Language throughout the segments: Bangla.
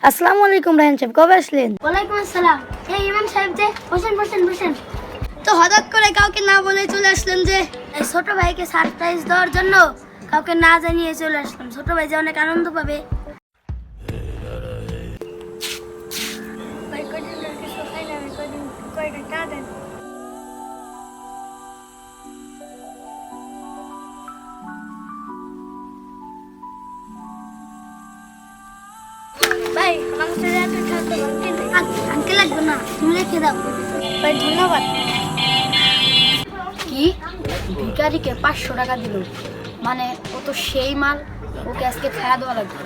আসসালামু আলাইকুম রায়হান সাহেব, কবে আসলেন? ওয়ালাইকুম আসসালাম। এই ইমাম সাহেব যে, বসেন বসেন বসেন। তো হঠাৎ করে কাউকে না বলে চলে আসলেন যে? এই ছোট ভাইকে সারপ্রাইজ দেওয়ার জন্য কাউকে না জানিয়ে চলে আসলাম। ছোট ভাই যে অনেক আনন্দ পাবে। ভাই আঙ্কেল লাগবে না, তুমি রেখে দাও। ভাই ধন্যবাদ। কি ভিকারিকে 500 টাকা দিল? মানে ও তো সেই মাল, ওকে আজকে খাওয়া দেওয়া লাগবে।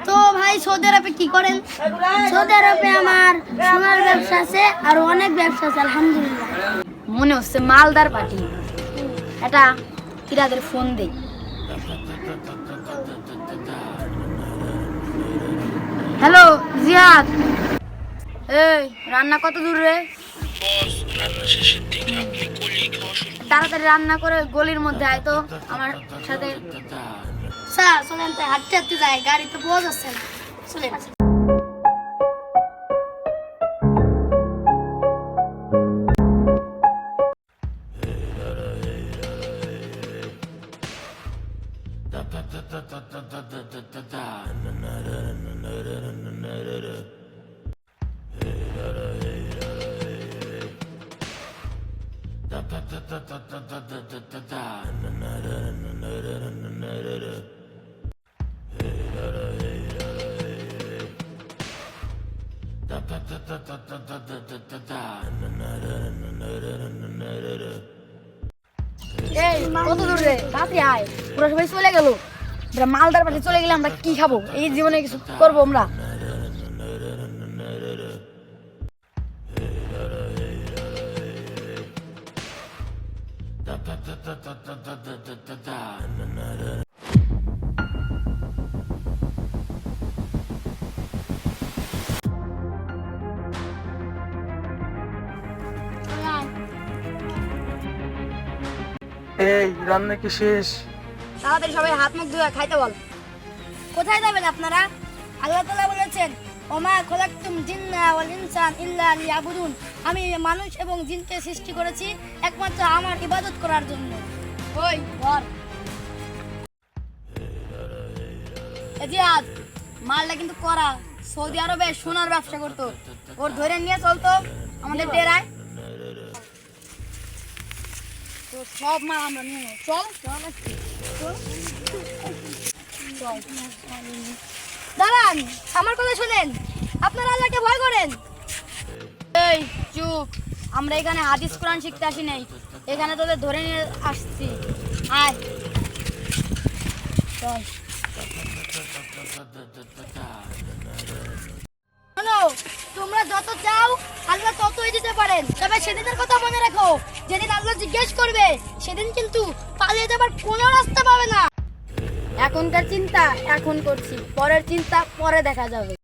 তো ভাই সৌদি আরবে কি করেন? সৌদি আরবে আমার সোনার ব্যবসা আছে আর অনেক ব্যবসা আছে আলহামদুলিল্লাহ। মনে হচ্ছে মালদার পার্টি। এটা ইরাদের ফোন দেই। হ্যালো জিয়াদ, এই রান্না কত দূর রে? তাড়াতাড়ি রান্না করে গলির মধ্যে আয় তো আমার সাথে। স্যার চলেন, তাই হাঁটতে হাঁটতে যায়, গাড়িতে বোঝা যাচ্ছে না। চলেন। এই কত দূর রে? তাড়াতাড়ি আয়, পুরো সবাই চলে গেল। আমরা মালদার পাশে চলে গেলে আমরা কি খাবো? এই জীবনে কিছু করবো আমরা? এই রান্না কি শেষ? তাড়াতাড়ি সবাই হাত মুখ ধুয়ে খাইতে বল। কোথায় যাবেন আপনারা? আল্লাহ তাআলা বলেছেন, ওমা খলাকতুম জিন্না ওয়াল ইনসান ইল্লা লিয়াবুদুন। আমি মানুষ এবং জিনকে সৃষ্টি করেছি একমাত্র আমার ইবাদত করার জন্য। ওই ধর এজিয়াদ, মালটা কিন্তু করা। সৌদি আরবে সোনার ব্যবসা করতো। ওর ধরে নিয়ে চলতো আমাদের ডেরায়। তো সব মাল আমরা নিয়ে নেব। চল চল চল। দাঁড়ান, আমার কথা শুনেন। আপনারা আল্লাহকে ভয় করেন। এই চুপ, আমরা এখানে হাদিস কোরআন শিখতে আসি নাই, এখানে তোদের ধরে নিয়ে আসছি। আয় চল। শোনো, তোমরা যত চাও আল্লাহ ততই দিতে পারেন। তবে সেদিনের কথা মনে রাখো, যেদিন আল্লাহ জিজ্ঞেস করবে সেদিন কিন্তু পালিয়ে যাবার কোনো রাস্তা পাবে না। এখনকার চিন্তা এখন করছি, পরের চিন্তা পরে দেখা যাবে।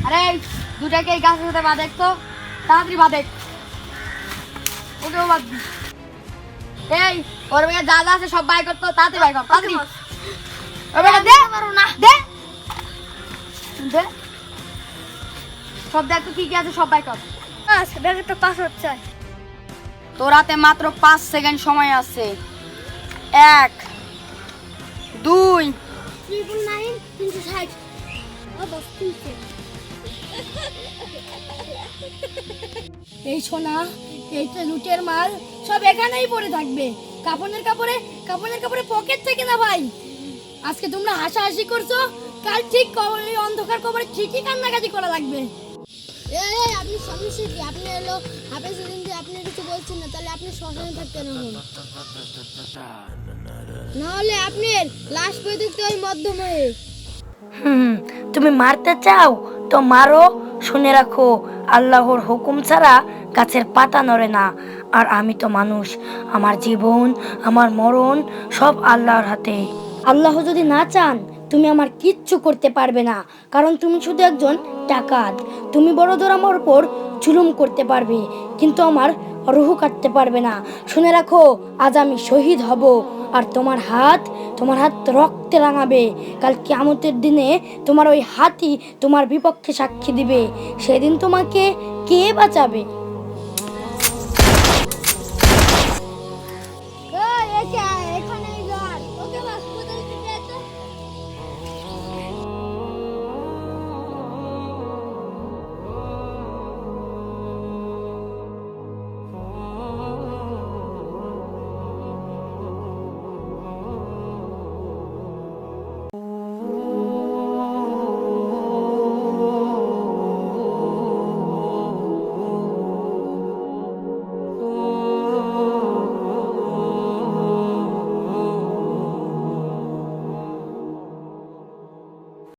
আরে দুটাকে এই গাছের সাথে বাঁধে তো, তাড়াতাড়ি বাঁধে। ওকেও বাদ দি। এই ওর মেয়ে যা যা আছে সব বাই করতো, তাড়াতাড়ি বাই কর, তাড়াতাড়ি। ওর মেয়েটা দে না, দে দে সব, দেখ তো কি কি আছে সব বাই কর। ব্যাগেরটা পাসওয়ার্ড চাই। তোর হাতে মাত্র 5 সেকেন্ড সময় আছে। 1 2 999 360। ও বস তিনটে। এই সোনা, এইটা লুটের মাল সব এখানেই পড়ে থাকবে। কাপড়ের কাপড়ে পকেট থেকে না ভাই। আজকে তোমরা হাসাহাসি করছো, কাল ঠিক অন্ধকার কবরে ঠিকই কান্নাকাটি করা লাগবে। এই আপনি সমস্যা কি? আপনি এলো হাফেজ দিন যে আপনি কিছু বলছেন না, তাহলে আপনি শ্মশানে থাকতেন এখন। নাহলে আপনার লাশ পেয়ে দেখতে ওই মধ্যময়ে। তুমি মারতে চাও তো মারো, শুনে রাখো আল্লাহর হুকুম ছাড়া গাছের পাতা নড়ে না। আর আমি তো মানুষ, আমার জীবন আমার মরণ সব আল্লাহর হাতে। আল্লাহ যদি না চান তুমি আমার কিচ্ছু করতে পারবে না, কারণ তুমি শুধু একজন ডাকাত। তুমি বড়দের আমার উপর জুলুম করতে পারবে, কিন্তু আমার রুহু কাটতে পারবে না। শুনে রাখো আজ আমি শহীদ হব, আর তোমার হাত রক্তে রাঙাবে। কাল কিয়ামতের দিনে তোমার ওই হাতই তোমার বিপক্ষে সাক্ষী দিবে। সেদিন তোমাকে কে বাঁচাবে?